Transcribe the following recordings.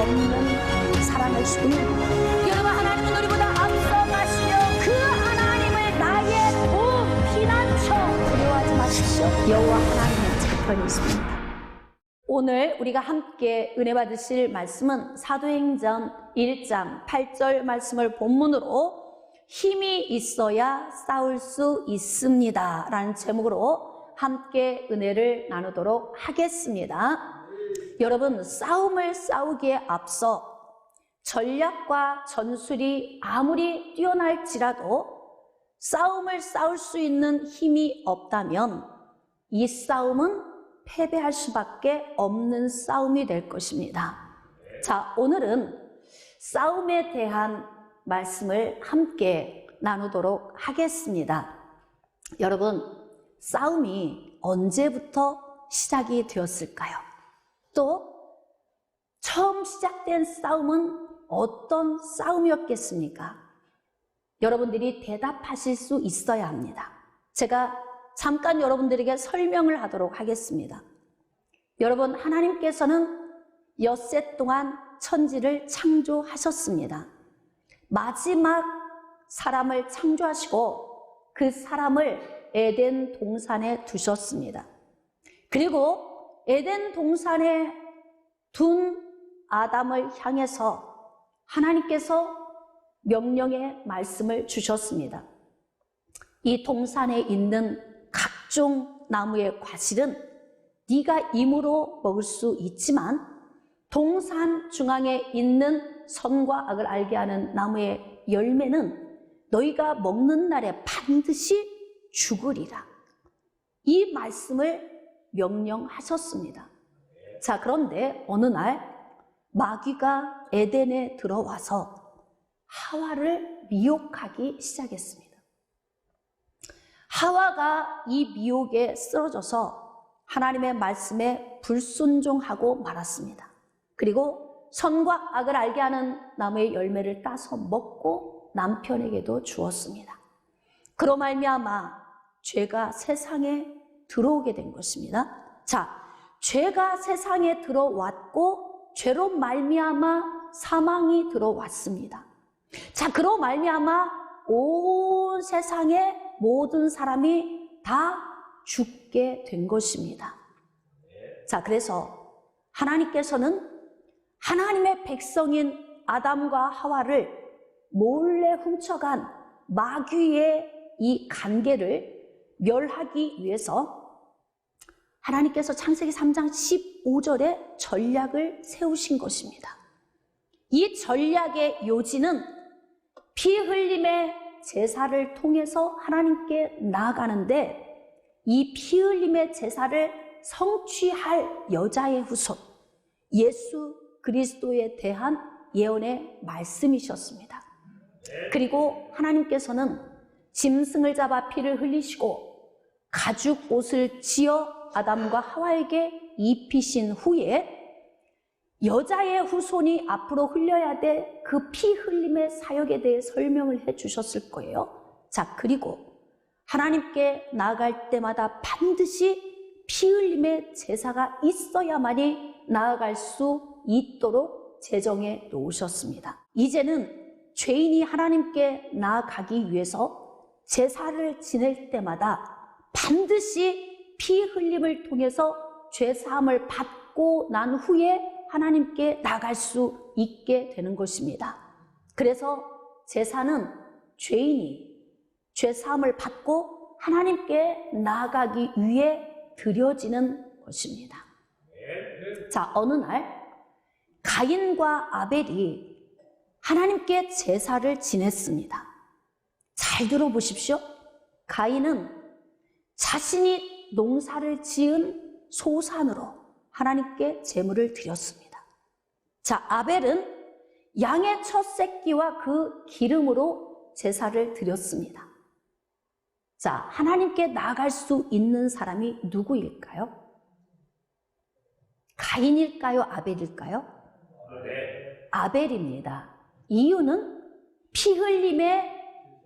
없는 사랑을 주는 여러분, 하나님은 우리보다 앞서가시며 그 하나님을 나의 두 피난처 두려워하지 마십시오. 여호와 하나님은 제 편이 있습니다. 오늘 우리가 함께 은혜 받으실 말씀은 사도행전 1장 8절 말씀을 본문으로 힘이 있어야 싸울 수 있습니다 라는 제목으로 함께 은혜를 나누도록 하겠습니다. 여러분, 싸움을 싸우기에 앞서 전략과 전술이 아무리 뛰어날지라도 싸움을 싸울 수 있는 힘이 없다면 이 싸움은 패배할 수밖에 없는 싸움이 될 것입니다. 자, 오늘은 싸움에 대한 말씀을 함께 나누도록 하겠습니다. 여러분, 싸움이 언제부터 시작이 되었을까요? 또 처음 시작된 싸움은 어떤 싸움이었겠습니까? 여러분들이 대답하실 수 있어야 합니다. 제가 잠깐 여러분들에게 설명을 하도록 하겠습니다. 여러분, 하나님께서는 엿새 동안 천지를 창조하셨습니다. 마지막 사람을 창조하시고 그 사람을 에덴 동산에 두셨습니다. 그리고 에덴 동산에 둔 아담을 향해서 하나님께서 명령의 말씀을 주셨습니다. 이 동산에 있는 각종 나무의 과실은 네가 임으로 먹을 수 있지만 동산 중앙에 있는 선과 악을 알게 하는 나무의 열매는 너희가 먹는 날에 반드시 죽으리라. 이 말씀을 명령하셨습니다. 자, 그런데 어느 날 마귀가 에덴에 들어와서 하와를 미혹하기 시작했습니다. 하와가 이 미혹에 쓰러져서 하나님의 말씀에 불순종하고 말았습니다. 그리고 선과 악을 알게 하는 나무의 열매를 따서 먹고 남편에게도 주었습니다. 그로 말미암아 죄가 세상에 들어오게 된 것입니다. 자, 죄가 세상에 들어왔고 죄로 말미암아 사망이 들어왔습니다. 자, 그로 말미암아 온 세상의 모든 사람이 다 죽게 된 것입니다. 자, 그래서 하나님께서는 하나님의 백성인 아담과 하와를 몰래 훔쳐간 마귀의 이 관계를 멸하기 위해서 하나님께서 창세기 3장 15절에 전략을 세우신 것입니다. 이 전략의 요지는 피 흘림의 제사를 통해서 하나님께 나아가는데, 이 피 흘림의 제사를 성취할 여자의 후손 예수 그리스도에 대한 예언의 말씀이셨습니다. 그리고 하나님께서는 짐승을 잡아 피를 흘리시고 가죽 옷을 지어 아담과 하와에게 입히신 후에 여자의 후손이 앞으로 흘려야 될 그 피 흘림의 사역에 대해 설명을 해 주셨을 거예요. 자, 그리고 하나님께 나아갈 때마다 반드시 피 흘림의 제사가 있어야만이 나아갈 수 있도록 제정해 놓으셨습니다. 이제는 죄인이 하나님께 나아가기 위해서 제사를 지낼 때마다 반드시 피 흘림을 통해서 죄 사함을 받고 난 후에 하나님께 나갈 수 있게 되는 것입니다. 그래서 제사는 죄인이 죄 사함을 받고 하나님께 나아가기 위해 드려지는 것입니다. 자, 어느 날 가인과 아벨이 하나님께 제사를 지냈습니다. 잘 들어보십시오. 가인은 자신이 농사를 지은 소산으로 하나님께 제물을 드렸습니다. 자, 아벨은 양의 첫 새끼와 그 기름으로 제사를 드렸습니다. 자, 하나님께 나아갈 수 있는 사람이 누구일까요? 가인일까요? 아벨일까요? 네. 아벨입니다. 이유는 피 흘림의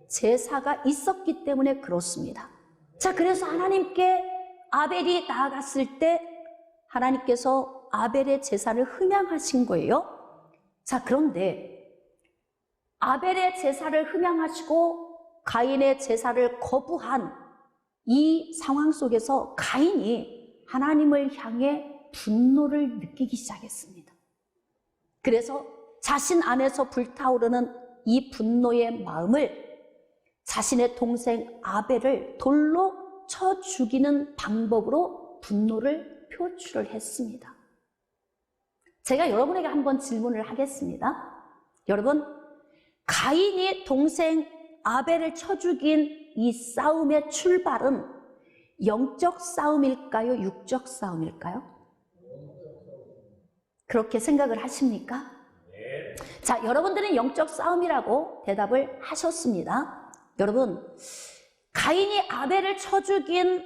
제사가 있었기 때문에 그렇습니다. 자, 그래서 하나님께 아벨이 나아갔을 때 하나님께서 아벨의 제사를 흥양하신 거예요. 자, 그런데 아벨의 제사를 흠양하시고 가인의 제사를 거부한 이 상황 속에서 가인이 하나님을 향해 분노를 느끼기 시작했습니다. 그래서 자신 안에서 불타오르는 이 분노의 마음을 자신의 동생 아벨을 돌로 쳐 죽이는 방법으로 분노를 표출을 했습니다. 제가 여러분에게 한번 질문을 하겠습니다. 여러분, 가인이 동생 아벨을 쳐 죽인 이 싸움의 출발은 영적 싸움일까요? 육적 싸움일까요? 그렇게 생각을 하십니까? 자, 여러분들은 영적 싸움이라고 대답을 하셨습니다. 여러분, 가인이 아벨을 쳐 죽인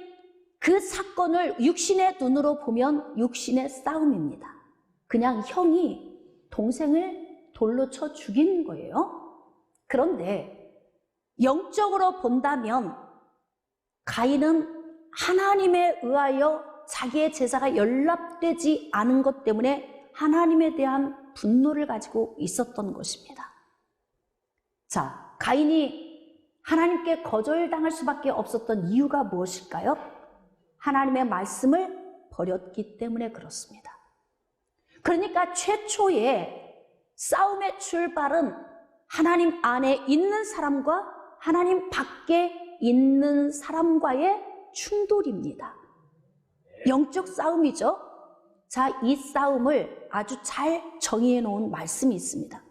그 사건을 육신의 눈으로 보면 육신의 싸움입니다. 그냥 형이 동생을 돌로 쳐 죽인 거예요. 그런데 영적으로 본다면 가인은 하나님에 의하여 자기의 제사가 연락되지 않은 것 때문에 하나님에 대한 분노를 가지고 있었던 것입니다. 자, 가인이 하나님께 거절당할 수밖에 없었던 이유가 무엇일까요? 하나님의 말씀을 버렸기 때문에 그렇습니다. 그러니까 최초의 싸움의 출발은 하나님 안에 있는 사람과 하나님 밖에 있는 사람과의 충돌입니다. 영적 싸움이죠. 자, 이 싸움을 아주 잘 정의해 놓은 말씀이 있습니다.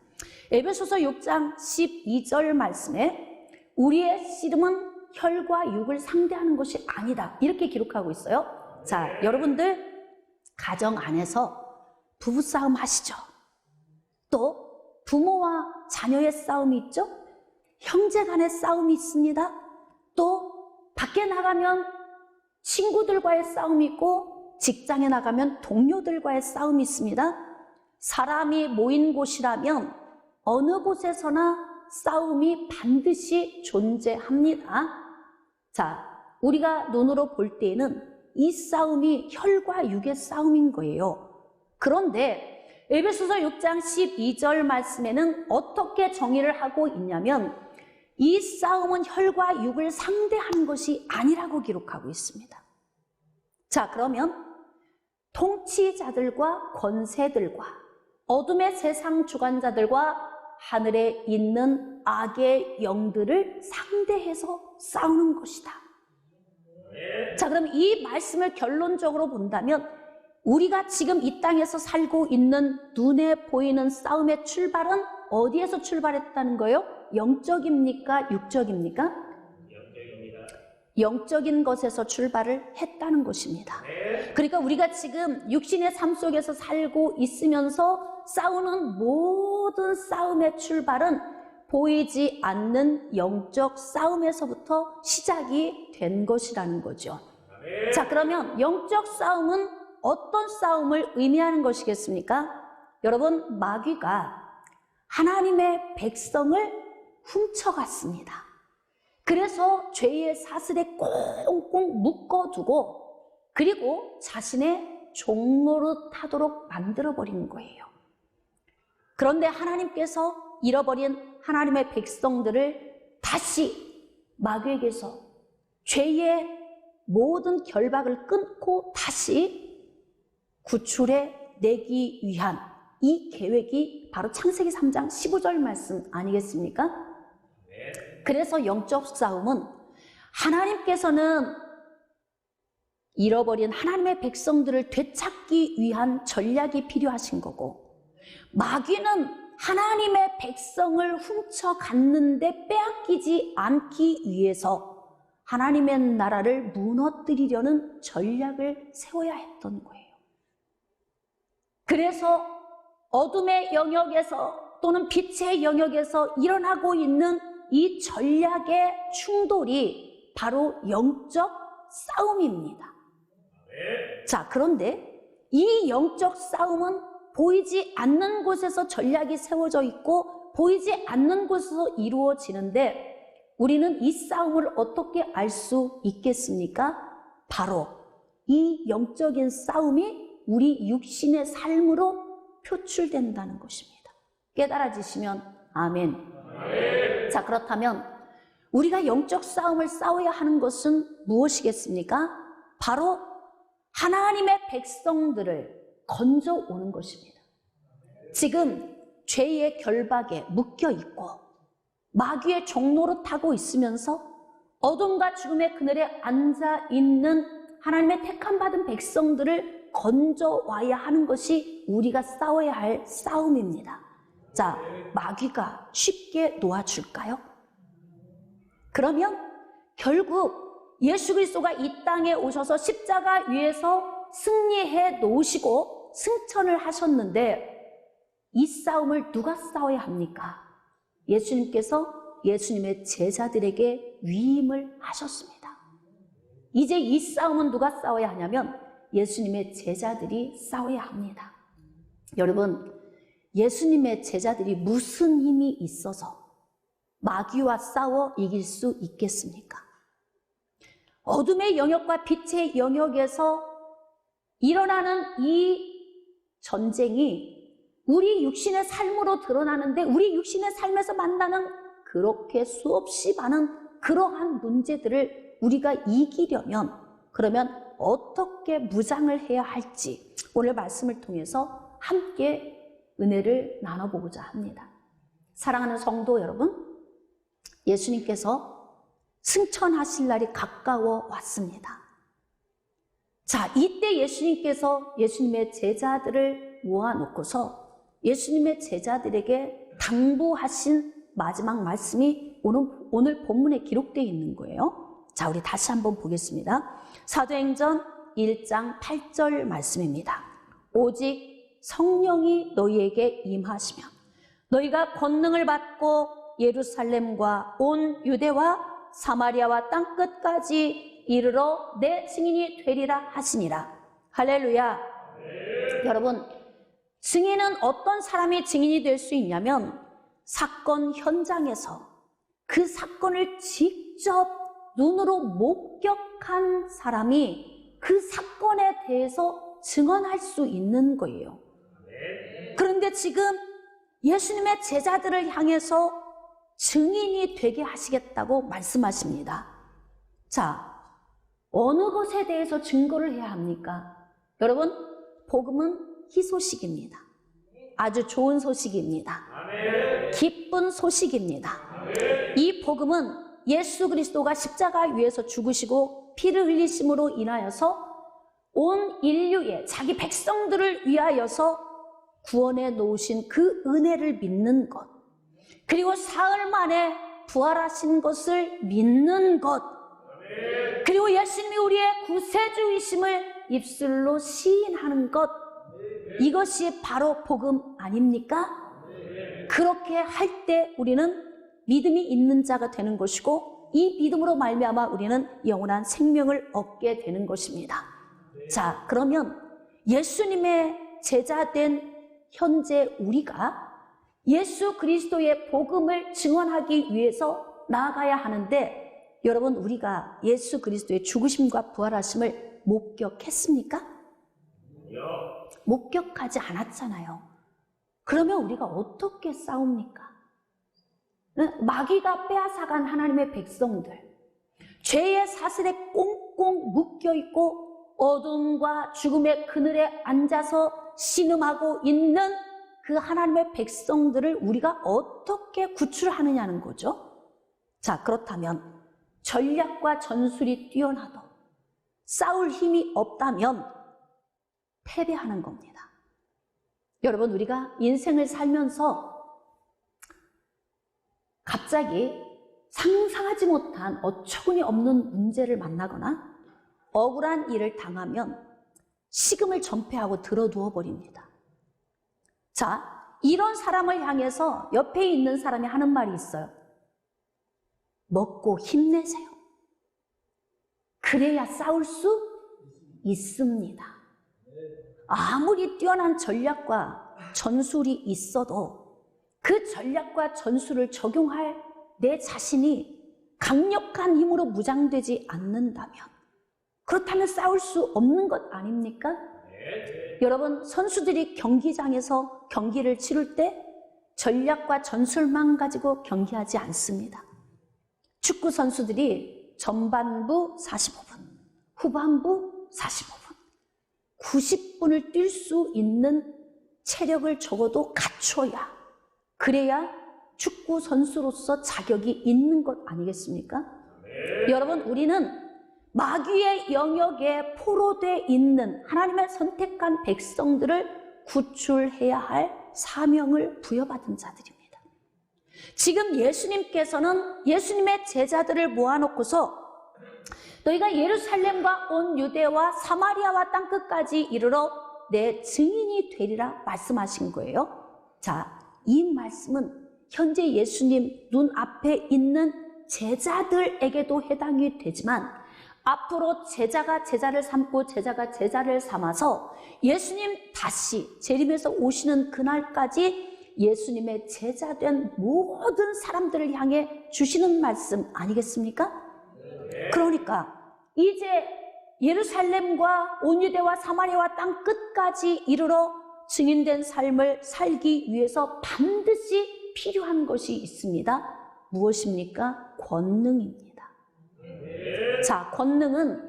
에베소서 6장 12절 말씀에 우리의 씨름은 혈과 육을 상대하는 것이 아니다, 이렇게 기록하고 있어요. 자, 여러분들 가정 안에서 부부싸움 하시죠? 또 부모와 자녀의 싸움이 있죠? 형제 간의 싸움이 있습니다. 또 밖에 나가면 친구들과의 싸움이 있고 직장에 나가면 동료들과의 싸움이 있습니다. 사람이 모인 곳이라면 어느 곳에서나 싸움이 반드시 존재합니다. 자, 우리가 눈으로 볼 때에는 이 싸움이 혈과 육의 싸움인 거예요. 그런데 에베소서 6장 12절 말씀에는 어떻게 정의를 하고 있냐면 이 싸움은 혈과 육을 상대하는 것이 아니라고 기록하고 있습니다. 자, 그러면 통치자들과 권세들과 어둠의 세상 주관자들과 하늘에 있는 악의 영들을 상대해서 싸우는 것이다. 자, 그럼 이 말씀을 결론적으로 본다면 우리가 지금 이 땅에서 살고 있는 눈에 보이는 싸움의 출발은 어디에서 출발했다는 거예요? 영적입니까? 육적입니까? 영적입니다. 영적인 것에서 출발을 했다는 것입니다. 그러니까 우리가 지금 육신의 삶 속에서 살고 있으면서 싸우는 모든 싸움의 출발은 보이지 않는 영적 싸움에서부터 시작이 된 것이라는 거죠. 자, 그러면 영적 싸움은 어떤 싸움을 의미하는 것이겠습니까? 여러분, 마귀가 하나님의 백성을 훔쳐갔습니다. 그래서 죄의 사슬에 꽁꽁 묶어두고 그리고 자신의 종로로 타도록 만들어버린 거예요. 그런데 하나님께서 잃어버린 하나님의 백성들을 다시 마귀에게서 죄의 모든 결박을 끊고 다시 구출해 내기 위한 이 계획이 바로 창세기 3장 15절 말씀 아니겠습니까? 그래서 영적 싸움은 하나님께서는 잃어버린 하나님의 백성들을 되찾기 위한 전략이 필요하신 거고, 마귀는 하나님의 백성을 훔쳐갔는데 빼앗기지 않기 위해서 하나님의 나라를 무너뜨리려는 전략을 세워야 했던 거예요. 그래서 어둠의 영역에서 또는 빛의 영역에서 일어나고 있는 이 전략의 충돌이 바로 영적 싸움입니다. 자, 그런데 이 영적 싸움은 보이지 않는 곳에서 전략이 세워져 있고 보이지 않는 곳에서 이루어지는데 우리는 이 싸움을 어떻게 알 수 있겠습니까? 바로 이 영적인 싸움이 우리 육신의 삶으로 표출된다는 것입니다. 깨달아지시면 아멘. 자, 그렇다면 우리가 영적 싸움을 싸워야 하는 것은 무엇이겠습니까? 바로 하나님의 백성들을 건져오는 것입니다. 지금 죄의 결박에 묶여 있고 마귀의 종로로 타고 있으면서 어둠과 죽음의 그늘에 앉아 있는 하나님의 택함 받은 백성들을 건져와야 하는 것이 우리가 싸워야 할 싸움입니다. 자, 마귀가 쉽게 놓아줄까요? 그러면 결국 예수 그리스도가 이 땅에 오셔서 십자가 위에서 승리해 놓으시고 승천을 하셨는데 이 싸움을 누가 싸워야 합니까? 예수님께서 예수님의 제자들에게 위임을 하셨습니다. 이제 이 싸움은 누가 싸워야 하냐면 예수님의 제자들이 싸워야 합니다. 여러분, 예수님의 제자들이 무슨 힘이 있어서 마귀와 싸워 이길 수 있겠습니까? 어둠의 영역과 빛의 영역에서 일어나는 이 전쟁이 우리 육신의 삶으로 드러나는데 우리 육신의 삶에서 만나는 그렇게 수없이 많은 그러한 문제들을 우리가 이기려면 그러면 어떻게 무장을 해야 할지 오늘 말씀을 통해서 함께 은혜를 나눠보고자 합니다. 사랑하는 성도 여러분, 예수님께서 승천하실 날이 가까워 왔습니다. 자, 이때 예수님께서 예수님의 제자들을 모아놓고서 예수님의 제자들에게 당부하신 마지막 말씀이 오늘 본문에 기록되어 있는 거예요. 자, 우리 다시 한번 보겠습니다. 사도행전 1장 8절 말씀입니다. 오직 성령이 너희에게 임하시면 너희가 권능을 받고 예루살렘과 온 유대와 사마리아와 땅끝까지 이르러 내 증인이 되리라 하시니라. 할렐루야. 여러분, 증인은 어떤 사람이 증인이 될 수 있냐면 사건 현장에서 그 사건을 직접 눈으로 목격한 사람이 그 사건에 대해서 증언할 수 있는 거예요. 그런데 지금 예수님의 제자들을 향해서 증인이 되게 하시겠다고 말씀하십니다. 자, 어느 것에 대해서 증거를 해야 합니까? 여러분, 복음은 희소식입니다. 아주 좋은 소식입니다. 기쁜 소식입니다. 이 복음은 예수 그리스도가 십자가 위에서 죽으시고 피를 흘리심으로 인하여서 온 인류의 자기 백성들을 위하여서 구원해 놓으신 그 은혜를 믿는 것, 그리고 사흘 만에 부활하신 것을 믿는 것, 그리고 예수님이 우리의 구세주이심을 입술로 시인하는 것, 이것이 바로 복음 아닙니까? 그렇게 할 때 우리는 믿음이 있는 자가 되는 것이고 이 믿음으로 말미암아 우리는 영원한 생명을 얻게 되는 것입니다. 자, 그러면 예수님의 제자된 현재 우리가 예수 그리스도의 복음을 증언하기 위해서 나아가야 하는데 여러분, 우리가 예수 그리스도의 죽으심과 부활하심을 목격했습니까? 목격하지 않았잖아요. 그러면 우리가 어떻게 싸웁니까? 마귀가 빼앗아간 하나님의 백성들, 죄의 사슬에 꽁꽁 묶여있고 어둠과 죽음의 그늘에 앉아서 신음하고 있는 그 하나님의 백성들을 우리가 어떻게 구출하느냐는 거죠. 자, 그렇다면 전략과 전술이 뛰어나도 싸울 힘이 없다면 패배하는 겁니다. 여러분, 우리가 인생을 살면서 갑자기 상상하지 못한 어처구니 없는 문제를 만나거나 억울한 일을 당하면 식음을 전폐하고 들어누워 버립니다. 자, 이런 사람을 향해서 옆에 있는 사람이 하는 말이 있어요. 먹고 힘내세요. 그래야 싸울 수 있습니다. 아무리 뛰어난 전략과 전술이 있어도 그 전략과 전술을 적용할 내 자신이 강력한 힘으로 무장되지 않는다면, 그렇다면 싸울 수 없는 것 아닙니까? 여러분, 선수들이 경기장에서 경기를 치를 때 전략과 전술만 가지고 경기하지 않습니다. 축구 선수들이 전반부 45분, 후반부 45분, 90분을 뛸 수 있는 체력을 적어도 갖춰야, 그래야 축구 선수로서 자격이 있는 것 아니겠습니까? 여러분, 우리는 마귀의 영역에 포로되어 있는 하나님의 선택한 백성들을 구출해야 할 사명을 부여받은 자들입니다. 지금 예수님께서는 예수님의 제자들을 모아놓고서 너희가 예루살렘과 온 유대와 사마리아와 땅끝까지 이르러 내 증인이 되리라 말씀하신 거예요. 자, 이 말씀은 현재 예수님 눈앞에 있는 제자들에게도 해당이 되지만 앞으로 제자가 제자를 삼고 제자가 제자를 삼아서 예수님 다시 재림에서 오시는 그날까지 예수님의 제자된 모든 사람들을 향해 주시는 말씀 아니겠습니까? 그러니까 이제 예루살렘과 온 유대와 사마리아와 땅 끝까지 이르러 증인된 삶을 살기 위해서 반드시 필요한 것이 있습니다. 무엇입니까? 권능입니다. 자, 권능은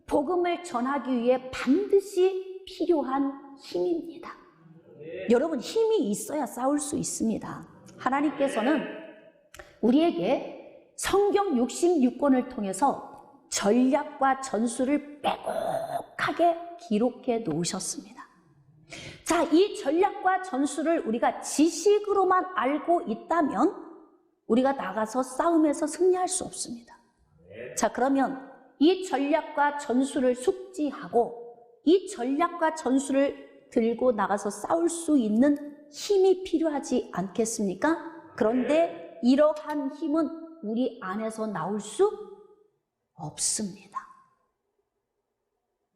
복음을 전하기 위해 반드시 필요한 힘입니다. 여러분, 힘이 있어야 싸울 수 있습니다. 하나님께서는 우리에게 성경 66권을 통해서 전략과 전술을 빼곡하게 기록해 놓으셨습니다. 자, 이 전략과 전술을 우리가 지식으로만 알고 있다면 우리가 나가서 싸움에서 승리할 수 없습니다. 자, 그러면 이 전략과 전술을 숙지하고 이 전략과 전술을 들고 나가서 싸울 수 있는 힘이 필요하지 않겠습니까? 그런데 이러한 힘은 우리 안에서 나올 수 없습니다.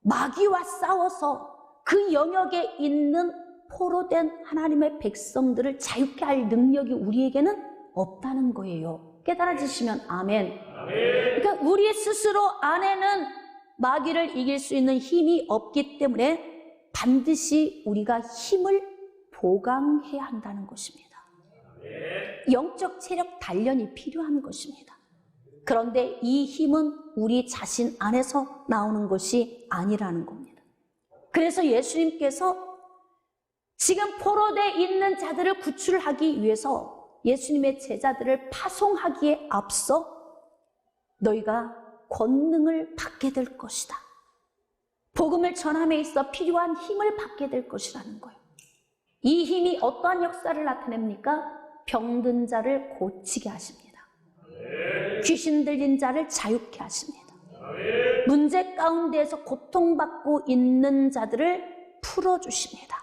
마귀와 싸워서 그 영역에 있는 포로된 하나님의 백성들을 자유케 할 능력이 우리에게는 없다는 거예요. 깨달아지시면 아멘. 그러니까 우리 스스로 안에는 마귀를 이길 수 있는 힘이 없기 때문에 반드시 우리가 힘을 보강해야 한다는 것입니다. 영적 체력 단련이 필요한 것입니다. 그런데 이 힘은 우리 자신 안에서 나오는 것이 아니라는 겁니다. 그래서 예수님께서 지금 포로되어 있는 자들을 구출하기 위해서 예수님의 제자들을 파송하기에 앞서 너희가 권능을 받게 될 것이다. 복음을 전함에 있어 필요한 힘을 받게 될 것이라는 거예요. 이 힘이 어떠한 역사를 나타냅니까? 병든 자를 고치게 하십니다. 귀신 들린 자를 자유케 하십니다. 문제 가운데에서 고통받고 있는 자들을 풀어주십니다.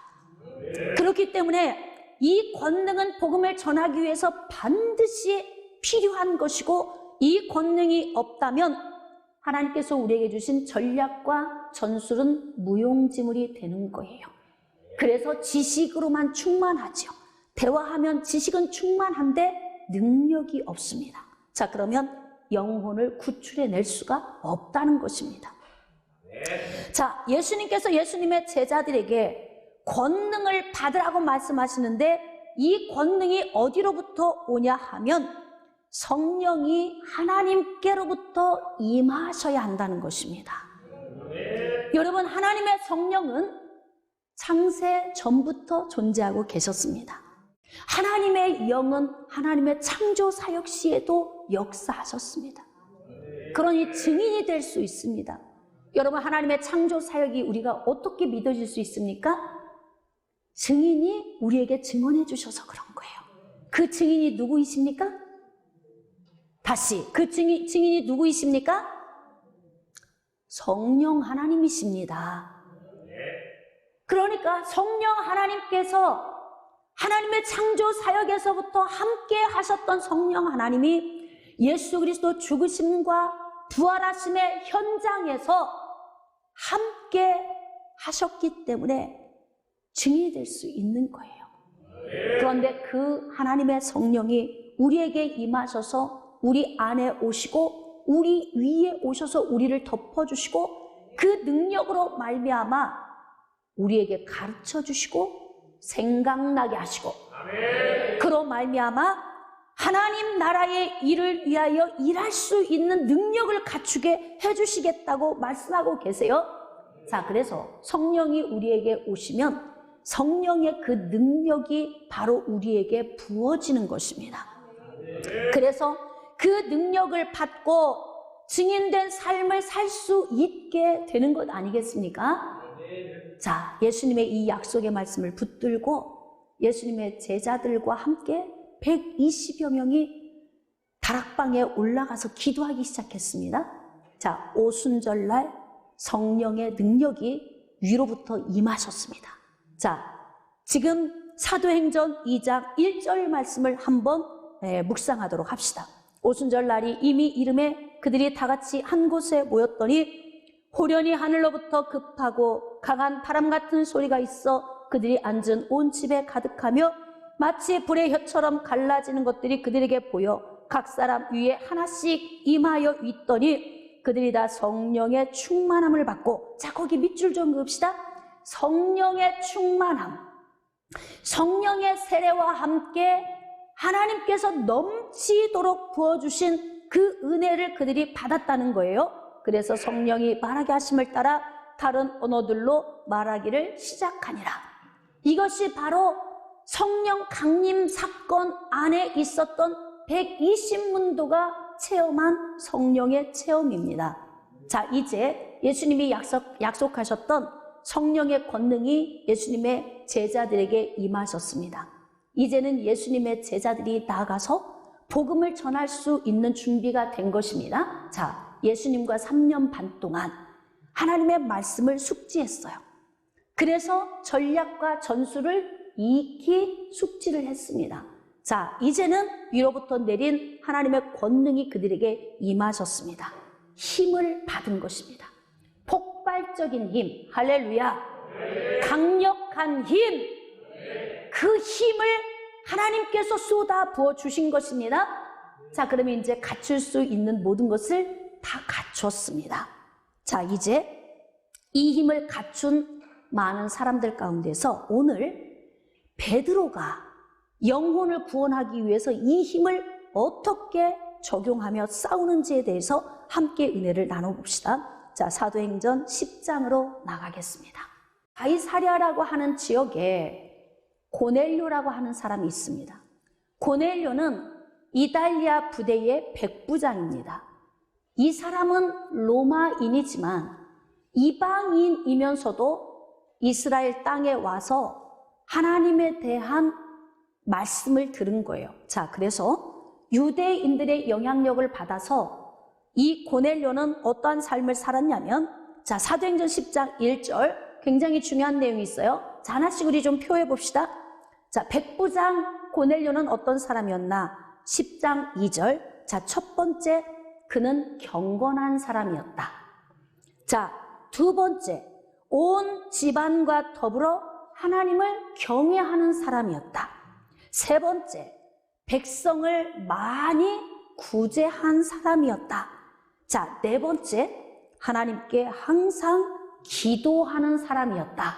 그렇기 때문에 이 권능은 복음을 전하기 위해서 반드시 필요한 것이고 이 권능이 없다면 하나님께서 우리에게 주신 전략과 전술은 무용지물이 되는 거예요. 그래서 지식으로만 충만하죠. 대화하면 지식은 충만한데 능력이 없습니다. 자, 그러면 영혼을 구출해낼 수가 없다는 것입니다. 자, 예수님께서 예수님의 제자들에게 권능을 받으라고 말씀하시는데 이 권능이 어디로부터 오냐 하면 성령이 하나님께로부터 임하셔야 한다는 것입니다. 여러분, 하나님의 성령은 창세 전부터 존재하고 계셨습니다. 하나님의 영은 하나님의 창조 사역 시에도 역사하셨습니다. 그러니 증인이 될 수 있습니다. 여러분, 하나님의 창조 사역이 우리가 어떻게 믿어질 수 있습니까? 증인이 우리에게 증언해 주셔서 그런 거예요. 그 증인이 누구이십니까? 다시, 그 증인이 누구이십니까? 성령 하나님이십니다. 그러니까 성령 하나님께서 하나님의 창조 사역에서부터 함께 하셨던 성령 하나님이 예수 그리스도 죽으심과 부활하심의 현장에서 함께 하셨기 때문에 증인이 될 수 있는 거예요. 그런데 그 하나님의 성령이 우리에게 임하셔서 우리 안에 오시고 우리 위에 오셔서 우리를 덮어주시고 그 능력으로 말미암아 우리에게 가르쳐 주시고 생각나게 하시고 그로 말미암아 하나님 나라의 일을 위하여 일할 수 있는 능력을 갖추게 해주시겠다고 말씀하고 계세요. 자, 그래서 성령이 우리에게 오시면 성령의 그 능력이 바로 우리에게 부어지는 것입니다. 그래서 그 능력을 받고 증인된 삶을 살 수 있게 되는 것 아니겠습니까? 자, 예수님의 이 약속의 말씀을 붙들고 예수님의 제자들과 함께 120여 명이 다락방에 올라가서 기도하기 시작했습니다. 자, 오순절날 성령의 능력이 위로부터 임하셨습니다. 자, 지금 사도행전 2장 1절 말씀을 한번 묵상하도록 합시다. 오순절날이 이미 이름에 그들이 다 같이 한 곳에 모였더니 호련히 하늘로부터 급하고 강한 바람 같은 소리가 있어 그들이 앉은 온 집에 가득하며 마치 불의 혀처럼 갈라지는 것들이 그들에게 보여 각 사람 위에 하나씩 임하여 있더니 그들이 다 성령의 충만함을 받고, 자, 거기 밑줄 좀 그읍시다. 성령의 충만함, 성령의 세례와 함께 하나님께서 넘치도록 부어주신 그 은혜를 그들이 받았다는 거예요. 그래서 성령이 말하게 하심을 따라 다른 언어들로 말하기를 시작하니라. 이것이 바로 성령 강림 사건 안에 있었던 120문도가 체험한 성령의 체험입니다. 자, 이제 예수님이 약속하셨던 성령의 권능이 예수님의 제자들에게 임하셨습니다. 이제는 예수님의 제자들이 나아가서 복음을 전할 수 있는 준비가 된 것입니다. 자, 예수님과 3년 반 동안 하나님의 말씀을 숙지했어요. 그래서 전략과 전술을 익히 숙지를 했습니다. 자, 이제는 위로부터 내린 하나님의 권능이 그들에게 임하셨습니다. 힘을 받은 것입니다. 폭발적인 힘, 할렐루야, 강력한 힘, 그 힘을 하나님께서 쏟아 부어 주신 것입니다. 자, 그러면 이제 갖출 수 있는 모든 것을 다 갖췄습니다. 자, 이제 이 힘을 갖춘 많은 사람들 가운데서 오늘 베드로가 영혼을 구원하기 위해서 이 힘을 어떻게 적용하며 싸우는지에 대해서 함께 은혜를 나눠봅시다. 자, 사도행전 10장으로 나가겠습니다. 가이사랴라고 하는 지역에 고넬료라고 하는 사람이 있습니다. 고넬료는 이달리아 부대의 백부장입니다. 이 사람은 로마인이지만 이방인이면서도 이스라엘 땅에 와서 하나님에 대한 말씀을 들은 거예요. 자, 그래서 유대인들의 영향력을 받아서 이 고넬료는 어떠한 삶을 살았냐면, 자, 사도행전 10장 1절 굉장히 중요한 내용이 있어요. 자, 하나씩 우리 좀 표해 봅시다. 자, 백부장 고넬료는 어떤 사람이었나? 10장 2절. 자, 첫 번째, 그는 경건한 사람이었다. 자, 두 번째, 온 집안과 더불어 하나님을 경외하는 사람이었다. 세 번째, 백성을 많이 구제한 사람이었다. 자, 네 번째, 하나님께 항상 기도하는 사람이었다.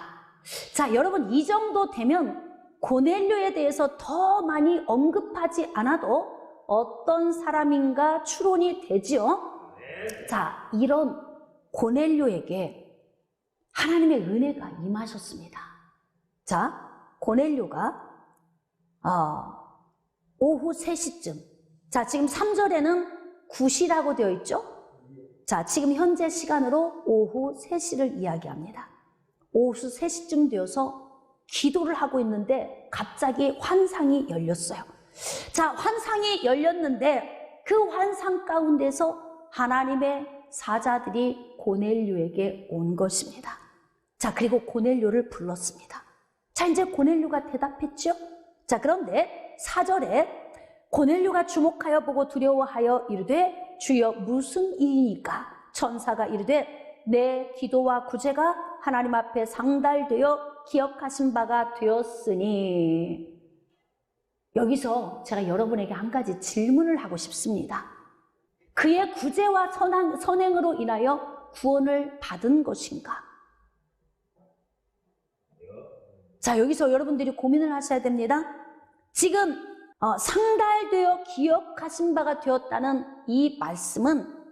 자, 여러분, 이 정도 되면 고넬료에 대해서 더 많이 언급하지 않아도 어떤 사람인가 추론이 되지요? 자, 이런 고넬료에게 하나님의 은혜가 임하셨습니다. 자, 고넬료가 오후 3시쯤, 자, 지금 3절에는 9시라고 되어 있죠? 자, 지금 현재 시간으로 오후 3시를 이야기합니다. 오후 3시쯤 되어서 기도를 하고 있는데 갑자기 환상이 열렸어요. 자, 환상이 열렸는데 그 환상 가운데서 하나님의 사자들이 고넬료에게 온 것입니다. 자, 그리고 고넬료를 불렀습니다. 자, 이제 고넬료가 대답했죠? 자, 그런데 4절에 고넬료가 주목하여 보고 두려워하여 이르되 주여 무슨 일이니까? 천사가 이르되 내 기도와 구제가 하나님 앞에 상달되어 기억하신 바가 되었으니. 여기서 제가 여러분에게 한 가지 질문을 하고 싶습니다. 그의 구제와 선행으로 인하여 구원을 받은 것인가? 자, 여기서 여러분들이 고민을 하셔야 됩니다. 지금 상달되어 기억하신 바가 되었다는 이 말씀은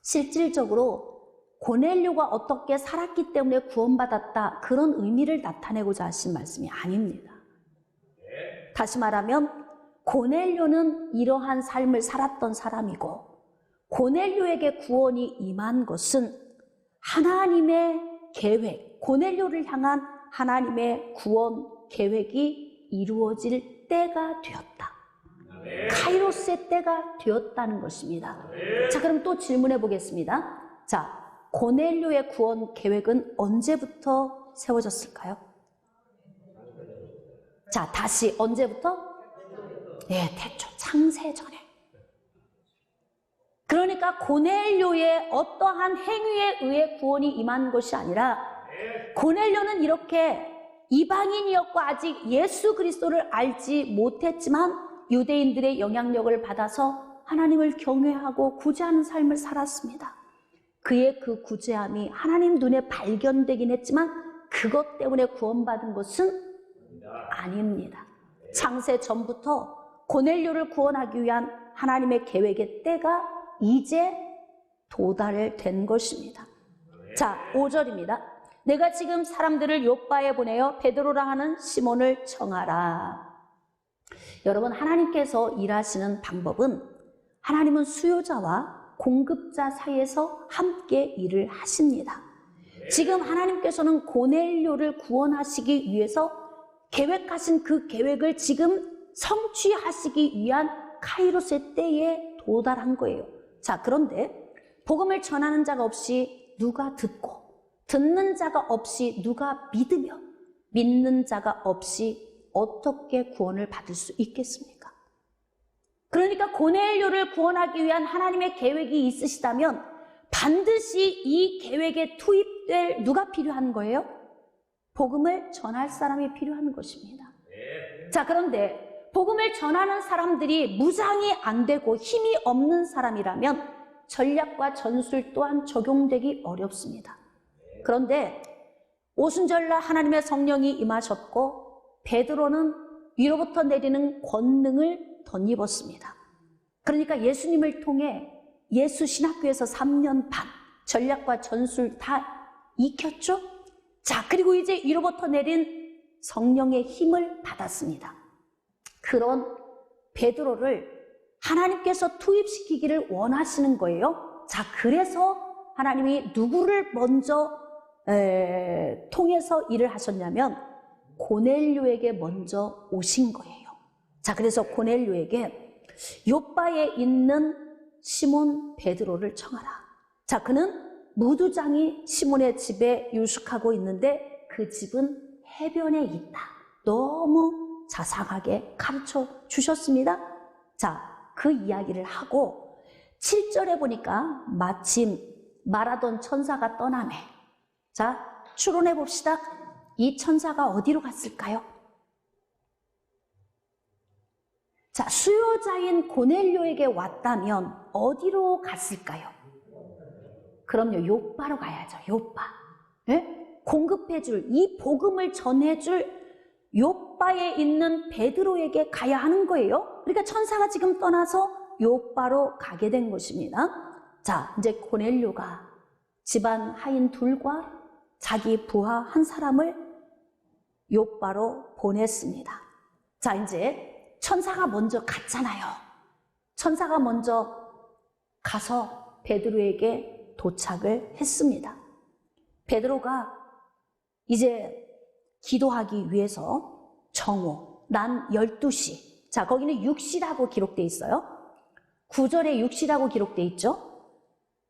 실질적으로 고넬료가 어떻게 살았기 때문에 구원받았다, 그런 의미를 나타내고자 하신 말씀이 아닙니다. 다시 말하면 고넬료는 이러한 삶을 살았던 사람이고, 고넬료에게 구원이 임한 것은 하나님의 계획, 고넬료를 향한 하나님의 구원 계획이 이루어질 때가 되었다. 카이로스의 때가 되었다는 것입니다. 자, 그럼 또 질문해 보겠습니다. 자, 고넬료의 구원 계획은 언제부터 세워졌을까요? 자, 다시 언제부터? 예, 태초 창세 전에. 그러니까 고넬료의 어떠한 행위에 의해 구원이 임한 것이 아니라, 고넬료는 이렇게 이방인이었고 아직 예수 그리스도를 알지 못했지만 유대인들의 영향력을 받아서 하나님을 경외하고 구제하는 삶을 살았습니다. 그의 그 구제함이 하나님 눈에 발견되긴 했지만 그것 때문에 구원받은 것은 아닙니다. 창세 전부터 고넬료를 구원하기 위한 하나님의 계획의 때가 이제 도달된 것입니다. 자, 5절입니다. 내가 지금 사람들을 요바에 보내어 베드로라 하는 시몬을 청하라. 여러분, 하나님께서 일하시는 방법은, 하나님은 수요자와 공급자 사이에서 함께 일을 하십니다. 지금 하나님께서는 고넬료를 구원하시기 위해서 계획하신 그 계획을 지금 성취하시기 위한 카이로스의 때에 도달한 거예요. 자, 그런데 복음을 전하는 자가 없이 누가 듣고, 듣는 자가 없이 누가 믿으며, 믿는 자가 없이 어떻게 구원을 받을 수 있겠습니까? 그러니까 고넬료를 구원하기 위한 하나님의 계획이 있으시다면 반드시 이 계획에 투입될 누가 필요한 거예요? 복음을 전할 사람이 필요한 것입니다. 자, 그런데 복음을 전하는 사람들이 무장이 안 되고 힘이 없는 사람이라면 전략과 전술 또한 적용되기 어렵습니다. 그런데 오순절날 하나님의 성령이 임하셨고 베드로는 위로부터 내리는 권능을 덧입었습니다. 그러니까 예수님을 통해 예수 신학교에서 3년 반 전략과 전술 다 익혔죠. 자, 그리고 이제 위로부터 내린 성령의 힘을 받았습니다. 그런 베드로를 하나님께서 투입시키기를 원하시는 거예요. 자, 그래서 하나님이 누구를 먼저 통해서 일을 하셨냐면 고넬료에게 먼저 오신 거예요. 자, 그래서 고넬료에게 요바에 있는 시몬 베드로를 청하라. 자, 그는 무두장이 시몬의 집에 유숙하고 있는데 그 집은 해변에 있다. 너무 자상하게 가르쳐 주셨습니다. 자, 그 이야기를 하고 7절에 보니까 마침 말하던 천사가 떠나매. 자, 추론해 봅시다. 이 천사가 어디로 갔을까요? 자, 수요자인 고넬료에게 왔다면 어디로 갔을까요? 그럼요, 요바로 가야죠. 요바. 네? 공급해줄, 이 복음을 전해줄 요바에 있는 베드로에게 가야 하는 거예요. 그러니까 천사가 지금 떠나서 요바로 가게 된 것입니다. 자, 이제 고넬료가 집안 하인 둘과 자기 부하 한 사람을 요바로 보냈습니다. 자, 이제 천사가 먼저 갔잖아요. 천사가 먼저 가서 베드로에게 도착을 했습니다. 베드로가 이제 기도하기 위해서 정오, 난 12시. 자, 거기는 6시라고 기록되어 있어요. 9절에 6시라고 기록되어 있죠.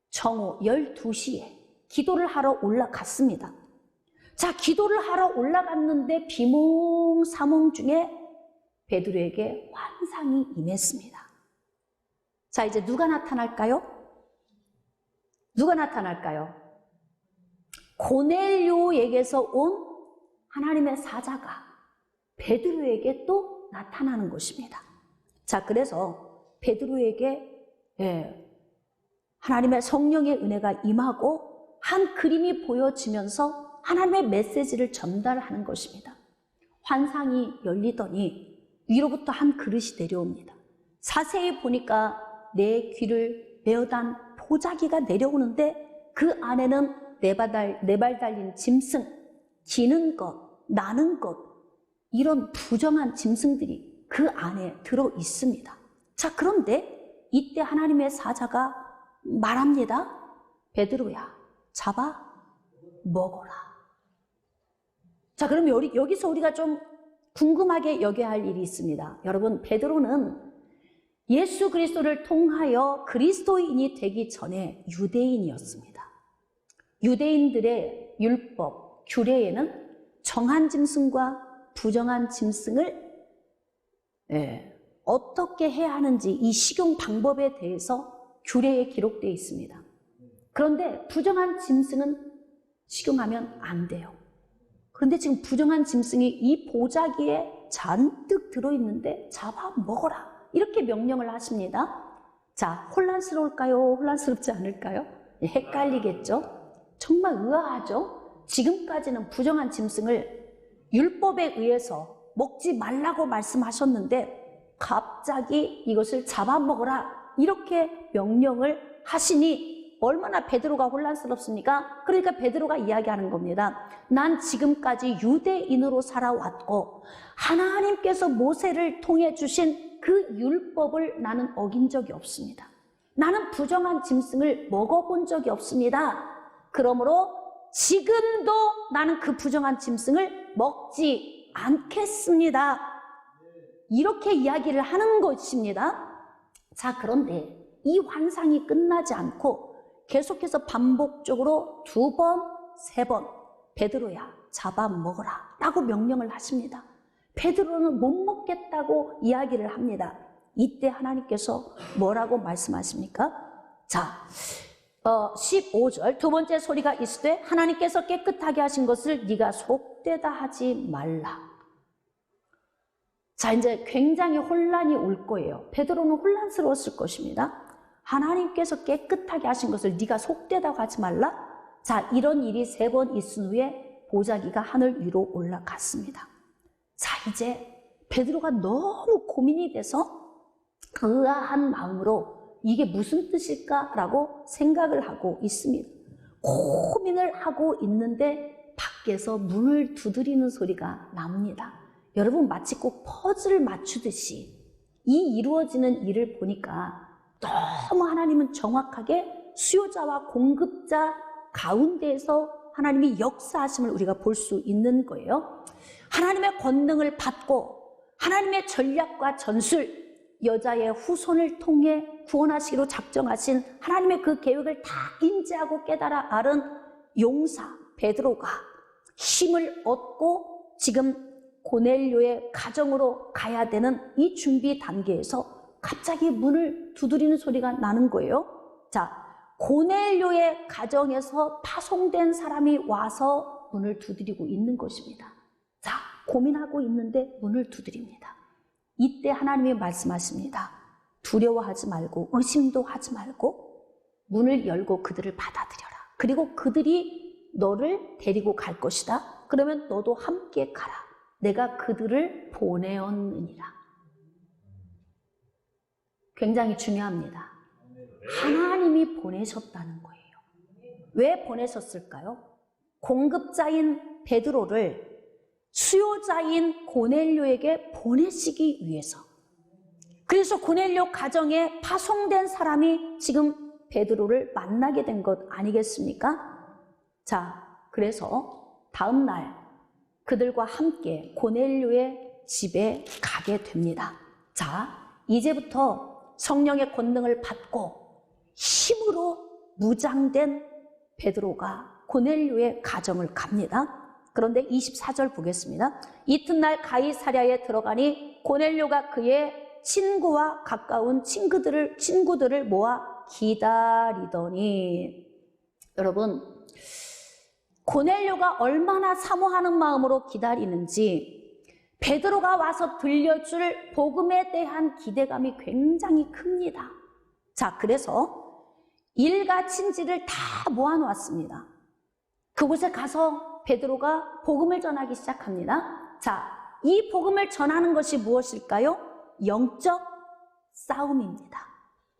정오 12시에 기도를 하러 올라갔습니다. 자, 기도를 하러 올라갔는데 비몽사몽 중에 베드로에게 환상이 임했습니다. 자, 이제 누가 나타날까요? 누가 나타날까요? 고넬료에게서 온 하나님의 사자가 베드로에게 또 나타나는 것입니다. 자, 그래서 베드로에게 하나님의 성령의 은혜가 임하고 한 그림이 보여지면서 하나님의 메시지를 전달하는 것입니다. 환상이 열리더니 위로부터 한 그릇이 내려옵니다. 자세히 보니까 내 귀를 메어단 보자기가 내려오는데 그 안에는 네 발 달린 짐승, 기는 것, 나는 것, 이런 부정한 짐승들이 그 안에 들어 있습니다. 자, 그런데 이때 하나님의 사자가 말합니다. 베드로야, 잡아 먹어라. 자, 그럼 여기서 우리가 좀 궁금하게 여겨야 할 일이 있습니다. 여러분, 베드로는 예수 그리스도를 통하여 그리스도인이 되기 전에 유대인이었습니다. 유대인들의 율법, 규례에는 정한 짐승과 부정한 짐승을 어떻게 해야 하는지 이 식용 방법에 대해서 규례에 기록되어 있습니다. 그런데 부정한 짐승은 식용하면 안 돼요. 그런데 지금 부정한 짐승이 이 보자기에 잔뜩 들어있는데 잡아 먹어라, 이렇게 명령을 하십니다. 자, 혼란스러울까요? 혼란스럽지 않을까요? 헷갈리겠죠? 정말 의아하죠? 지금까지는 부정한 짐승을 율법에 의해서 먹지 말라고 말씀하셨는데 갑자기 이것을 잡아먹어라, 이렇게 명령을 하시니 얼마나 베드로가 혼란스럽습니까? 그러니까 베드로가 이야기하는 겁니다. 난 지금까지 유대인으로 살아왔고 하나님께서 모세를 통해 주신 그 율법을 나는 어긴 적이 없습니다. 나는 부정한 짐승을 먹어본 적이 없습니다. 그러므로 지금도 나는 그 부정한 짐승을 먹지 않겠습니다. 이렇게 이야기를 하는 것입니다. 자, 그런데 이 환상이 끝나지 않고 계속해서 반복적으로 2번, 3번 베드로야, 잡아먹어라 라고 명령을 하십니다. 베드로는 못 먹겠다고 이야기를 합니다. 이때 하나님께서 뭐라고 말씀하십니까? 자, 15절 두 번째 소리가 있으되 하나님께서 깨끗하게 하신 것을 네가 속되다 하지 말라. 자, 이제 굉장히 혼란이 올 거예요. 베드로는 혼란스러웠을 것입니다. 하나님께서 깨끗하게 하신 것을 네가 속되다고 하지 말라. 자, 이런 일이 3번 있은 후에 보자기가 하늘 위로 올라갔습니다. 자, 이제 베드로가 너무 고민이 돼서 의아한 마음으로 이게 무슨 뜻일까라고 생각을 하고 있습니다. 고민을 하고 있는데 밖에서 문을 두드리는 소리가 납니다. 여러분, 마치 꼭 퍼즐을 맞추듯이 이 이루어지는 일을 보니까 너무 하나님은 정확하게 수요자와 공급자 가운데에서 하나님이 역사하심을 우리가 볼 수 있는 거예요. 하나님의 권능을 받고 하나님의 전략과 전술, 여자의 후손을 통해 구원하시기로 작정하신 하나님의 그 계획을 다 인지하고 깨달아 알은 용사 베드로가 힘을 얻고 지금 고넬료의 가정으로 가야 되는 이 준비 단계에서 갑자기 문을 두드리는 소리가 나는 거예요. 자, 고넬료의 가정에서 파송된 사람이 와서 문을 두드리고 있는 것입니다. 자, 고민하고 있는데 문을 두드립니다. 이때 하나님이 말씀하십니다. 두려워하지 말고 의심도 하지 말고 문을 열고 그들을 받아들여라. 그리고 그들이 너를 데리고 갈 것이다. 그러면 너도 함께 가라. 내가 그들을 보내었느니라. 굉장히 중요합니다. 하나님이 보내셨다는 거예요. 왜 보내셨을까요? 공급자인 베드로를 수요자인 고넬료에게 보내시기 위해서. 그래서 고넬료 가정에 파송된 사람이 지금 베드로를 만나게 된 것 아니겠습니까? 자, 그래서 다음 날 그들과 함께 고넬료의 집에 가게 됩니다. 자, 이제부터 성령의 권능을 받고 힘으로 무장된 베드로가 고넬료의 가정을 갑니다. 그런데 24절 보겠습니다. 이튿날 가이사랴에 들어가니 고넬료가 그의 친구와 가까운 친구들을 모아 기다리더니, 여러분, 고넬료가 얼마나 사모하는 마음으로 기다리는지 베드로가 와서 들려줄 복음에 대한 기대감이 굉장히 큽니다. 자, 그래서 일가 친지를 다 모아놓았습니다. 그곳에 가서 베드로가 복음을 전하기 시작합니다. 자, 이 복음을 전하는 것이 무엇일까요? 영적 싸움입니다.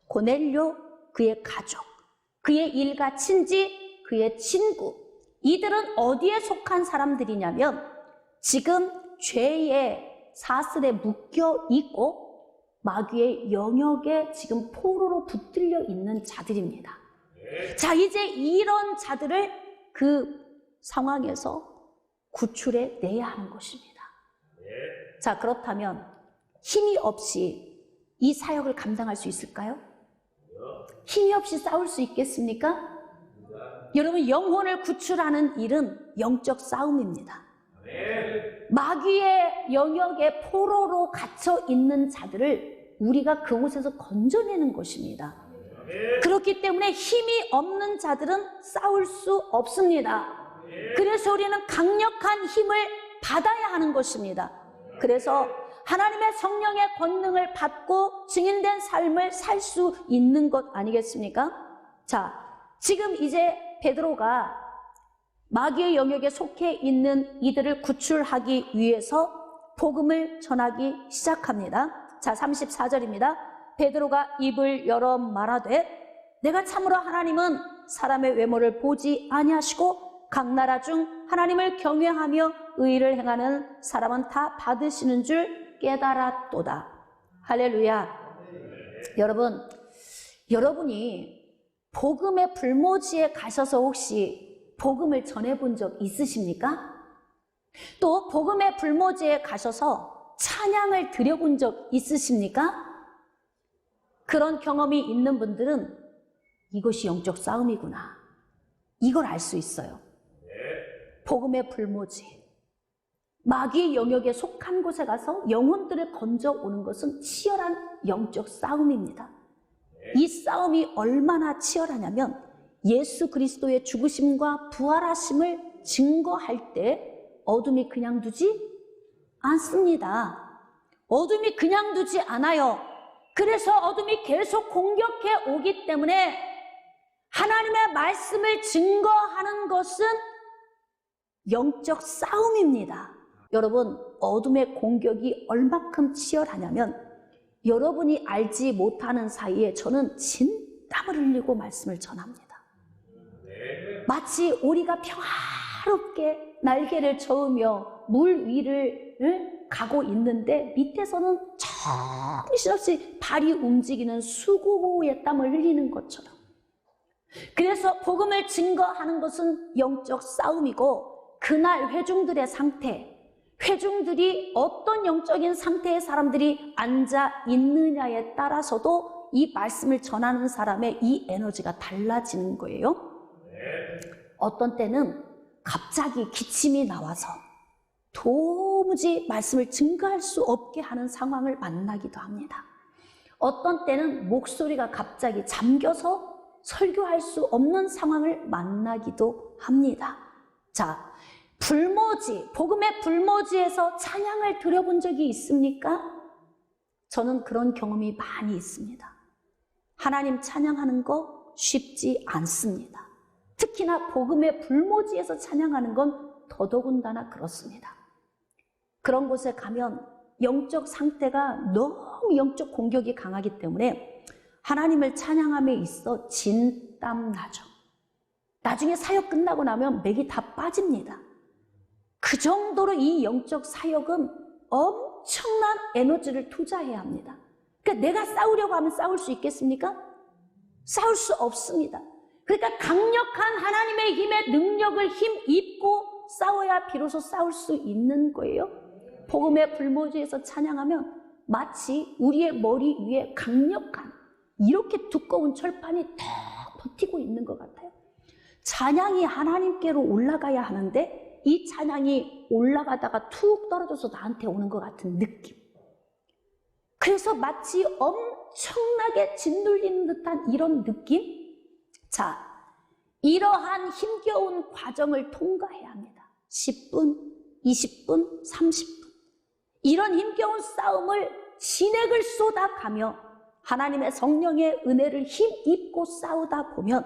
고넬료, 그의 가족, 그의 일가 친지, 그의 친구, 이들은 어디에 속한 사람들이냐면 지금 죄의 사슬에 묶여 있고 마귀의 영역에 지금 포로로 붙들려 있는 자들입니다. 자, 이제 이런 자들을 그 상황에서 구출해 내야 하는 것입니다. 자, 그렇다면 힘이 없이 이 사역을 감당할 수 있을까요? 힘이 없이 싸울 수 있겠습니까? 여러분, 영혼을 구출하는 일은 영적 싸움입니다. 마귀의 영역에 포로로 갇혀 있는 자들을 우리가 그곳에서 건져내는 것입니다. 그렇기 때문에 힘이 없는 자들은 싸울 수 없습니다. 그래서 우리는 강력한 힘을 받아야 하는 것입니다. 그래서 하나님의 성령의 권능을 받고 증인된 삶을 살 수 있는 것 아니겠습니까? 자, 지금 이제 베드로가 마귀의 영역에 속해 있는 이들을 구출하기 위해서 복음을 전하기 시작합니다. 자, 34절입니다. 베드로가 입을 열어 말하되 내가 참으로 하나님은 사람의 외모를 보지 아니하시고 각 나라 중 하나님을 경외하며 의를 행하는 사람은 다 받으시는 줄 깨달았도다. 할렐루야. 여러분, 여러분이 복음의 불모지에 가셔서 혹시 복음을 전해본 적 있으십니까? 또 복음의 불모지에 가셔서 찬양을 드려본 적 있으십니까? 그런 경험이 있는 분들은 이것이 영적 싸움이구나, 이걸 알 수 있어요. 복음의 불모지, 마귀의 영역에 속한 곳에 가서 영혼들을 건져오는 것은 치열한 영적 싸움입니다. 이 싸움이 얼마나 치열하냐면 예수 그리스도의 죽으심과 부활하심을 증거할 때 어둠이 그냥 두지 않습니다. 어둠이 그냥 두지 않아요. 그래서 어둠이 계속 공격해 오기 때문에 하나님의 말씀을 증거하는 것은 영적 싸움입니다. 여러분, 어둠의 공격이 얼마큼 치열하냐면 여러분이 알지 못하는 사이에 저는 진땀을 흘리고 말씀을 전합니다. 마치 오리가 평화롭게 날개를 저으며 물 위를 가고 있는데 밑에서는 정신없이 발이 움직이는 수고의 땀을 흘리는 것처럼, 그래서 복음을 증거하는 것은 영적 싸움이고 그날 회중들의 상태, 회중들이 어떤 영적인 상태의 사람들이 앉아 있느냐에 따라서도 이 말씀을 전하는 사람의 이 에너지가 달라지는 거예요. 어떤 때는 갑자기 기침이 나와서 도무지 말씀을 증거할 수 없게 하는 상황을 만나기도 합니다. 어떤 때는 목소리가 갑자기 잠겨서 설교할 수 없는 상황을 만나기도 합니다. 자, 불모지, 복음의 불모지에서 찬양을 드려본 적이 있습니까? 저는 그런 경험이 많이 있습니다. 하나님 찬양하는 거 쉽지 않습니다. 특히나 복음의 불모지에서 찬양하는 건 더더군다나 그렇습니다. 그런 곳에 가면 영적 상태가 너무 영적 공격이 강하기 때문에 하나님을 찬양함에 있어 진땀 나죠. 나중에 사역 끝나고 나면 맥이 다 빠집니다. 그 정도로 이 영적 사역은 엄청난 에너지를 투자해야 합니다. 그러니까 내가 싸우려고 하면 싸울 수 있겠습니까? 싸울 수 없습니다. 그러니까 강력한 하나님의 힘의 능력을 힘입고 싸워야 비로소 싸울 수 있는 거예요. 복음의 불모지에서 찬양하면 마치 우리의 머리 위에 강력한 이렇게 두꺼운 철판이 탁 버티고 있는 것 같아요. 찬양이 하나님께로 올라가야 하는데 이 찬양이 올라가다가 툭 떨어져서 나한테 오는 것 같은 느낌. 그래서 마치 엄청나게 짓눌리는 듯한 이런 느낌? 자, 이러한 힘겨운 과정을 통과해야 합니다. 10분, 20분, 30분. 이런 힘겨운 싸움을 진액을 쏟아가며 하나님의 성령의 은혜를 힘입고 싸우다 보면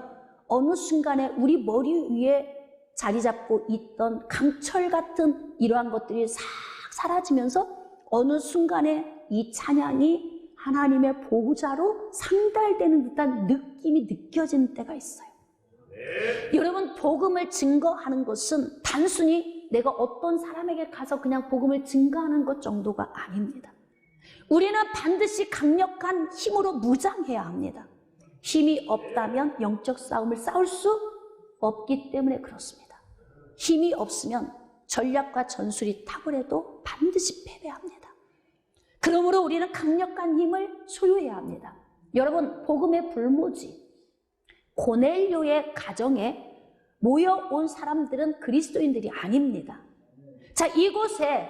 어느 순간에 우리 머리 위에 자리 잡고 있던 강철 같은 이러한 것들이 싹 사라지면서 어느 순간에 이 찬양이 하나님의 보호자로 상달되는 듯한 느낌이 느껴지는 때가 있어요. 여러분, 복음을 증거하는 것은 단순히 내가 어떤 사람에게 가서 그냥 복음을 증거하는 것 정도가 아닙니다. 우리는 반드시 강력한 힘으로 무장해야 합니다. 힘이 없다면 영적 싸움을 싸울 수 없기 때문에 그렇습니다. 힘이 없으면 전략과 전술이 탁월해도 반드시 패배합니다. 그러므로 우리는 강력한 힘을 소유해야 합니다. 여러분, 복음의 불모지 고넬료의 가정에 모여온 사람들은 그리스도인들이 아닙니다. 자, 이곳에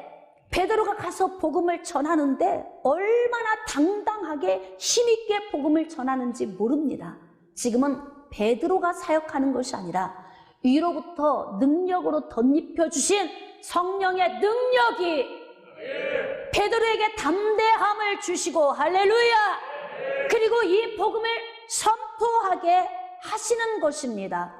베드로가 가서 복음을 전하는데 얼마나 당당하게 힘있게 복음을 전하는지 모릅니다. 지금은 베드로가 사역하는 것이 아니라 위로부터 능력으로 덧입혀 주신 성령의 능력이 베드로에게 담대함을 주시고, 할렐루야! 그리고 이 복음을 선포하게 하시는 것입니다.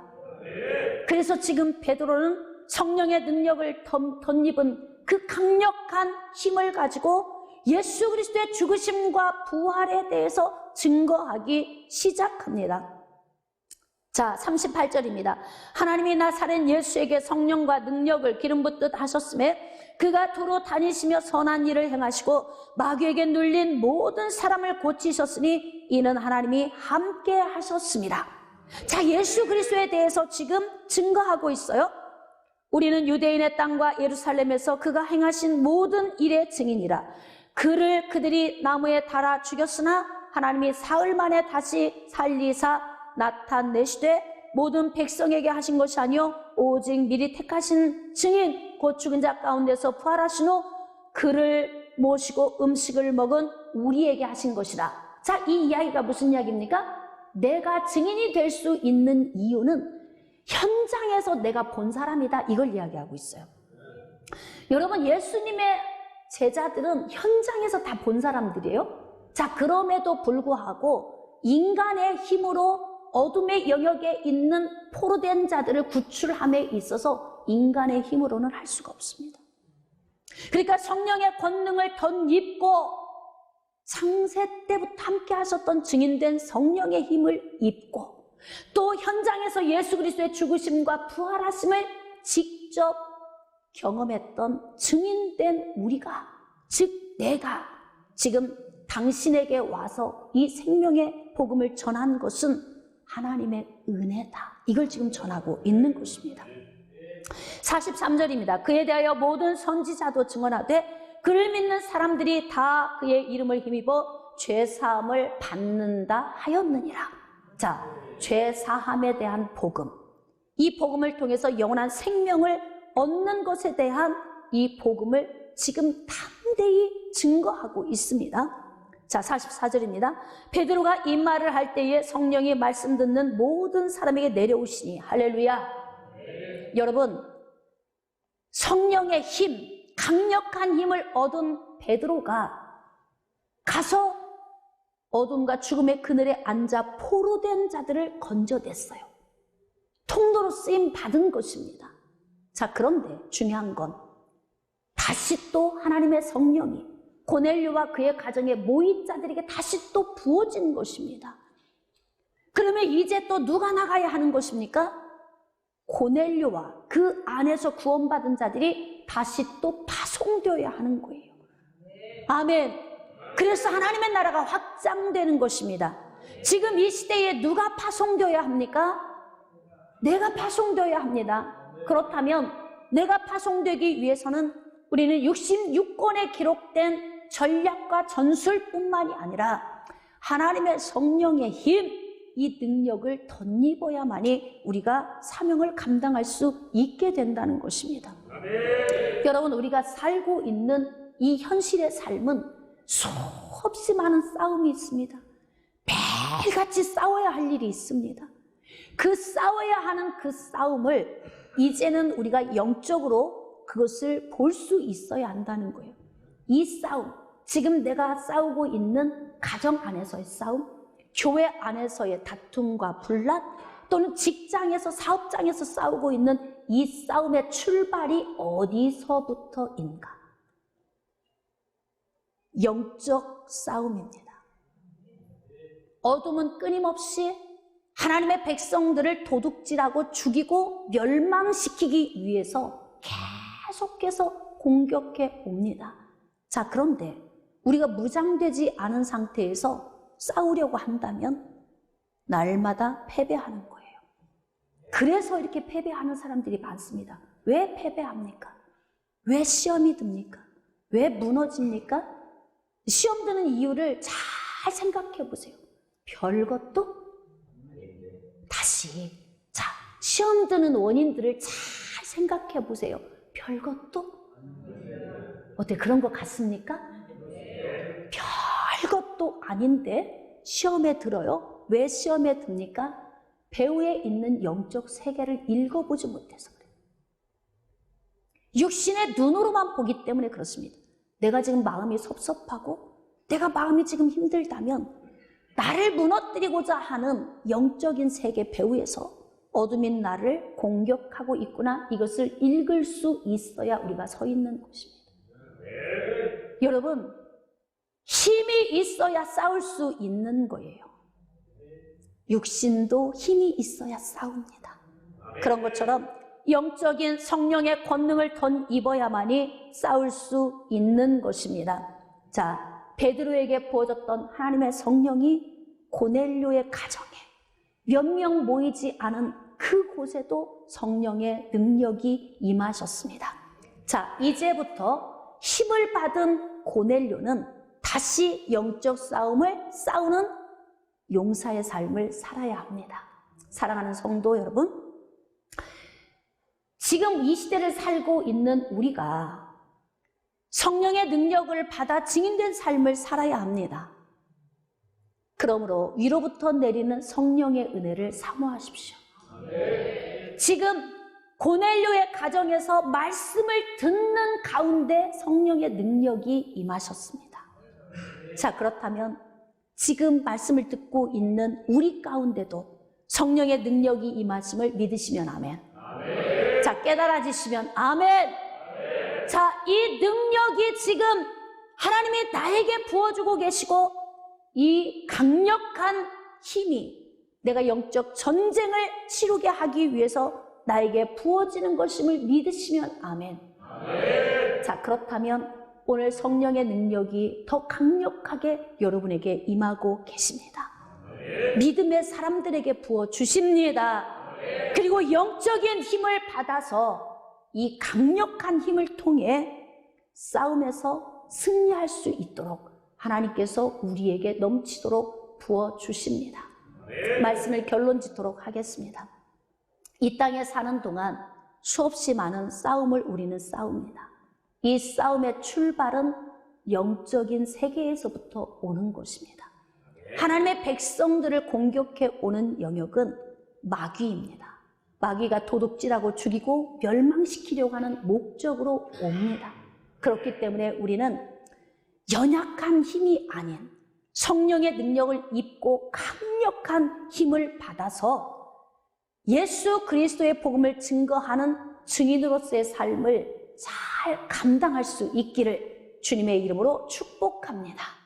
그래서 지금 베드로는 성령의 능력을 덧입은 그 강력한 힘을 가지고 예수 그리스도의 죽으심과 부활에 대해서 증거하기 시작합니다. 자, 38절입니다. 하나님이 나사렛 예수에게 성령과 능력을 기름 붓듯 하셨음에 그가 도로 다니시며 선한 일을 행하시고 마귀에게 눌린 모든 사람을 고치셨으니 이는 하나님이 함께 하셨습니다. 자, 예수 그리스도에 대해서 지금 증거하고 있어요. 우리는 유대인의 땅과 예루살렘에서 그가 행하신 모든 일의 증인이라. 그를 그들이 나무에 달아 죽였으나 하나님이 사흘 만에 다시 살리사 나타내시되 모든 백성에게 하신 것이 아니요 오직 미리 택하신 증인 곧 죽은 자 가운데서 부활하신 후 그를 모시고 음식을 먹은 우리에게 하신 것이라. 자, 이 이야기가 무슨 이야기입니까? 내가 증인이 될 수 있는 이유는 현장에서 내가 본 사람이다, 이걸 이야기하고 있어요. 여러분, 예수님의 제자들은 현장에서 다 본 사람들이에요. 자, 그럼에도 불구하고 인간의 힘으로 어둠의 영역에 있는 포로된 자들을 구출함에 있어서 인간의 힘으로는 할 수가 없습니다. 그러니까 성령의 권능을 덧입고 창세 때부터 함께 하셨던 증인된 성령의 힘을 입고 또 현장에서 예수 그리스도의 죽으심과 부활하심을 직접 경험했던 증인된 우리가, 즉 내가 지금 당신에게 와서 이 생명의 복음을 전한 것은 하나님의 은혜다, 이걸 지금 전하고 있는 것입니다. 43절입니다. 그에 대하여 모든 선지자도 증언하되 그를 믿는 사람들이 다 그의 이름을 힘입어 죄사함을 받는다 하였느니라. 자, 죄사함에 대한 복음, 이 복음을 통해서 영원한 생명을 얻는 것에 대한 이 복음을 지금 담대히 증거하고 있습니다. 자, 44절입니다. 베드로가 이 말을 할 때에 성령이 말씀 듣는 모든 사람에게 내려오시니, 할렐루야. 여러분, 성령의 힘, 강력한 힘을 얻은 베드로가 가서 어둠과 죽음의 그늘에 앉아 포로된 자들을 건져냈어요. 통로로 쓰임 받은 것입니다. 자, 그런데 중요한 건 다시 또 하나님의 성령이 고넬료와 그의 가정에 모인 자들에게 다시 또 부어진 것입니다. 그러면 이제 또 누가 나가야 하는 것입니까? 고넬료와 그 안에서 구원받은 자들이 다시 또 파송되어야 하는 거예요. 아멘. 그래서 하나님의 나라가 확장되는 것입니다. 지금 이 시대에 누가 파송되어야 합니까? 내가 파송되어야 합니다. 그렇다면 내가 파송되기 위해서는 우리는 66권에 기록된 전략과 전술뿐만이 아니라 하나님의 성령의 힘, 이 능력을 덧입어야만이 우리가 사명을 감당할 수 있게 된다는 것입니다. 여러분, 우리가 살고 있는 이 현실의 삶은 수없이 많은 싸움이 있습니다. 매일같이 싸워야 할 일이 있습니다. 그 싸워야 하는 그 싸움을 이제는 우리가 영적으로 그것을 볼 수 있어야 한다는 거예요. 이 싸움, 지금 내가 싸우고 있는 가정 안에서의 싸움, 교회 안에서의 다툼과 분란, 또는 직장에서, 사업장에서 싸우고 있는 이 싸움의 출발이 어디서부터인가? 영적 싸움입니다. 어둠은 끊임없이 하나님의 백성들을 도둑질하고 죽이고 멸망시키기 위해서 계속해서 공격해 옵니다. 자, 그런데 우리가 무장되지 않은 상태에서 싸우려고 한다면 날마다 패배하는 거예요. 그래서 이렇게 패배하는 사람들이 많습니다. 왜 패배합니까? 왜 시험이 듭니까? 왜 무너집니까? 시험 드는 이유를 잘 생각해 보세요. 별것도 다시, 자, 시험 드는 원인들을 잘 생각해 보세요. 별것도 어때, 그런 것 같습니까? 별것도 아닌데 시험에 들어요. 왜 시험에 듭니까? 배후에 있는 영적 세계를 읽어보지 못해서 그래요. 육신의 눈으로만 보기 때문에 그렇습니다. 내가 지금 마음이 섭섭하고 내가 마음이 지금 힘들다면 나를 무너뜨리고자 하는 영적인 세계 배후에서 어둠인 나를 공격하고 있구나, 이것을 읽을 수 있어야 우리가 서 있는 곳입니다. 여러분, 힘이 있어야 싸울 수 있는 거예요. 육신도 힘이 있어야 싸웁니다. 그런 것처럼 영적인 성령의 권능을 덧입어야만이 싸울 수 있는 것입니다. 자, 베드로에게 부어졌던 하나님의 성령이 고넬료의 가정에 몇 명 모이지 않은 그곳에도 성령의 능력이 임하셨습니다. 자, 이제부터 힘을 받은 고넬료는 다시 영적 싸움을 싸우는 용사의 삶을 살아야 합니다. 사랑하는 성도 여러분, 지금 이 시대를 살고 있는 우리가 성령의 능력을 받아 증인된 삶을 살아야 합니다. 그러므로 위로부터 내리는 성령의 은혜를 사모하십시오. 지금 고넬료의 가정에서 말씀을 듣는 가운데 성령의 능력이 임하셨습니다. 자, 그렇다면 지금 말씀을 듣고 있는 우리 가운데도 성령의 능력이 임하심을 믿으시면 아멘. 아멘. 자, 깨달아지시면 아멘. 아멘. 자, 이 능력이 지금 하나님이 나에게 부어주고 계시고, 이 강력한 힘이 내가 영적 전쟁을 치르게 하기 위해서 나에게 부어지는 것임을 믿으시면 아멘. 아멘. 자, 그렇다면 오늘 성령의 능력이 더 강력하게 여러분에게 임하고 계십니다. 아멘. 믿음의 사람들에게 부어주십니다. 아멘. 그리고 영적인 힘을 받아서 이 강력한 힘을 통해 싸움에서 승리할 수 있도록 하나님께서 우리에게 넘치도록 부어주십니다. 아멘. 말씀을 결론 짓도록 하겠습니다. 이 땅에 사는 동안 수없이 많은 싸움을 우리는 싸웁니다. 이 싸움의 출발은 영적인 세계에서부터 오는 것입니다. 하나님의 백성들을 공격해 오는 영역은 마귀입니다. 마귀가 도둑질하고 죽이고 멸망시키려고 하는 목적으로 옵니다. 그렇기 때문에 우리는 연약한 힘이 아닌 성령의 능력을 입고 강력한 힘을 받아서 예수 그리스도의 복음을 증거하는 증인으로서의 삶을 잘 감당할 수 있기를 주님의 이름으로 축복합니다.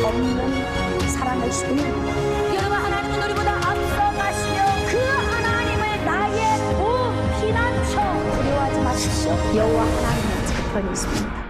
없는 사랑을 주는 여러분, 하나님은 우리보다 앞서가시며 그 하나님을 나의 피난처 두려워하지 마십시오. 여호와 하나님은 제 편이 있습니다.